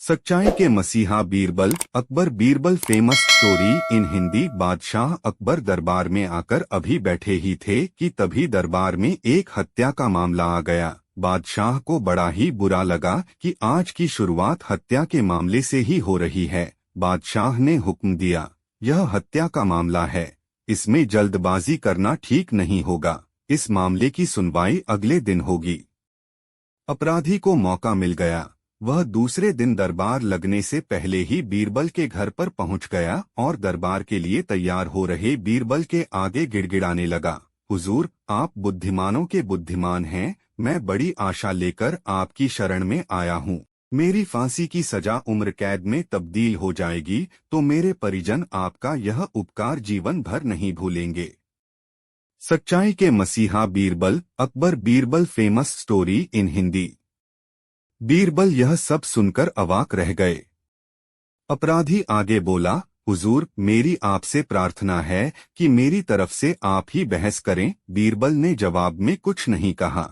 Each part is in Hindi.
सच्चाई के मसीहा Birbal Akbar Birbal famous story in Hindi. बादशाह अकबर दरबार में आकर अभी बैठे ही थे कि तभी दरबार में एक हत्या का मामला आ गया। बादशाह को बड़ा ही बुरा लगा कि आज की शुरुआत हत्या के मामले से ही हो रही है। बादशाह ने हुक्म दिया, यह हत्या का मामला है, इसमें जल्दबाजी करना ठीक नहीं होगा। इस मामले की सुनवाई अगले दिन होगी। अपराधी को मौका मिल गया। वह दूसरे दिन दरबार लगने से पहले ही बीरबल के घर पर पहुंच गया और दरबार के लिए तैयार हो रहे बीरबल के आगे गिड़गिड़ाने लगा। हुजूर, आप बुद्धिमानों के बुद्धिमान हैं, मैं बड़ी आशा लेकर आपकी शरण में आया हूँ। मेरी फांसी की सजा उम्र कैद में तब्दील हो जाएगी तो मेरे परिजन आपका यह उपकार जीवन भर नहीं भूलेंगे। सच्चाई के मसीहा Birbal Akbar Birbal famous story in Hindi. Birbal यह सब सुनकर अवाक रह गए। अपराधी आगे बोला, हुजूर, मेरी आपसे प्रार्थना है कि मेरी तरफ से आप ही बहस करें। बीरबल ने जवाब में कुछ नहीं कहा।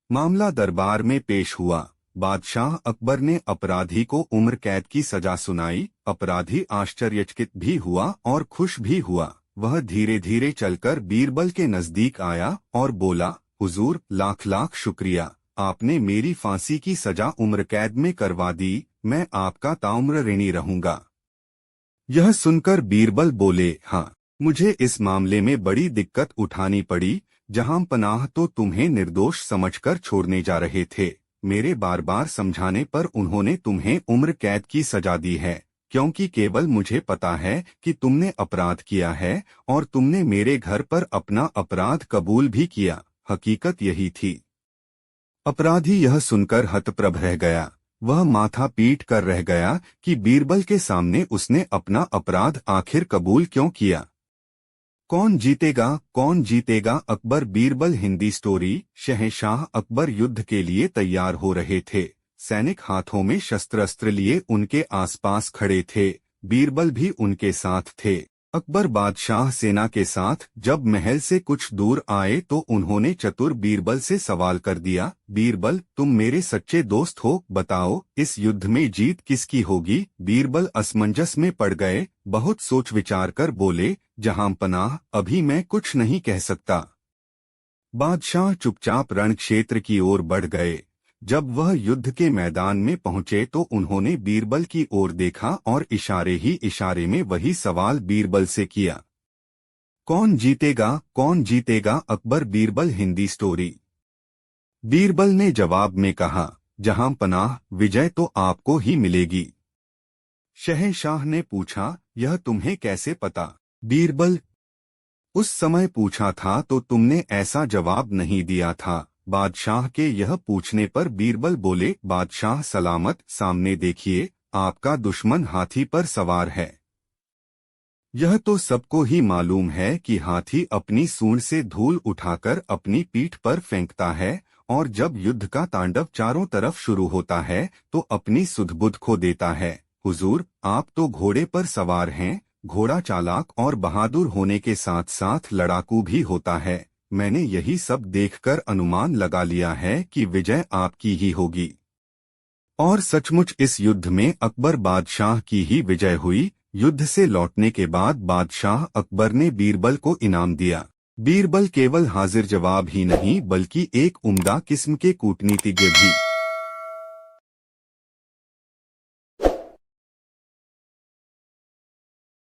मामला दरबार में पेश हुआ। बादशाह अकबर ने अपराधी को उम्र कैद की सजा सुनाई। अपराधी आश्चर्यचकित भी हुआ और खुश भी हुआ। वह धीरे धीरे चलकर बीरबल के नजदीक आया और बोला, हुजूर, लाख लाख शुक्रिया, आपने मेरी फांसी की सजा उम्र कैद में करवा दी। मैं आपका ताउम्र ऋणी रहूंगा। यह सुनकर बीरबल बोले, हाँ, मुझे इस मामले में बड़ी दिक्कत उठानी पड़ी। जहां पनाह तो तुम्हें निर्दोष समझकर छोड़ने जा रहे थे। मेरे बार बार समझाने पर उन्होंने तुम्हें उम्र कैद की सजा दी है, क्योंकि केवल मुझे पता है कि तुमने अपराध किया है और तुमने मेरे घर पर अपना अपराध कबूल भी किया। हकीकत यही थी। अपराधी यह सुनकर हतप्रभ रह गया। वह माथा पीट कर रह गया कि बीरबल के सामने उसने अपना अपराध आखिर कबूल क्यों किया। कौन जीतेगा, कौन जीतेगा। अकबर बीरबल हिंदी स्टोरी। शहंशाह अकबर युद्ध के लिए तैयार हो रहे थे। सैनिक हाथों में शस्त्र अस्त्र लिए उनके आसपास खड़े थे। बीरबल भी उनके साथ थे। अकबर बादशाह सेना के साथ जब महल से कुछ दूर आए तो उन्होंने चतुर बीरबल से सवाल कर दिया, बीरबल, तुम मेरे सच्चे दोस्त हो, बताओ इस युद्ध में जीत किसकी होगी। बीरबल असमंजस में पड़ गए। बहुत सोच विचार कर बोले, जहां पनाह, अभी मैं कुछ नहीं कह सकता। बादशाह चुपचाप रण क्षेत्र की ओर बढ़ गए। जब वह युद्ध के मैदान में पहुंचे तो उन्होंने बीरबल की ओर देखा और इशारे ही इशारे में वही सवाल बीरबल से किया, कौन जीतेगा, कौन जीतेगा। अकबर बीरबल हिंदी स्टोरी। बीरबल ने जवाब में कहा, जहां पनाह, विजय तो आपको ही मिलेगी। शहंशाह ने पूछा, यह तुम्हें कैसे पता। बीरबल, उस समय पूछा था तो तुमने ऐसा जवाब नहीं दिया था। बादशाह के यह पूछने पर बीरबल बोले, बादशाह सलामत, सामने देखिए, आपका दुश्मन हाथी पर सवार है। यह तो सबको ही मालूम है कि हाथी अपनी सूंड से धूल उठाकर अपनी पीठ पर फेंकता है और जब युद्ध का तांडव चारों तरफ शुरू होता है तो अपनी सुध-बुध खो देता है। हुजूर, आप तो घोड़े पर सवार हैं। घोड़ा चालाक और बहादुर होने के साथ साथ लड़ाकू भी होता है। मैंने यही सब देखकर अनुमान लगा लिया है कि विजय आपकी ही होगी। और सचमुच इस युद्ध में अकबर बादशाह की ही विजय हुई। युद्ध से लौटने के बाद बादशाह अकबर ने बीरबल को इनाम दिया। बीरबल केवल हाजिर जवाब ही नहीं बल्कि एक उम्दा किस्म के कूटनीतिज्ञ भी।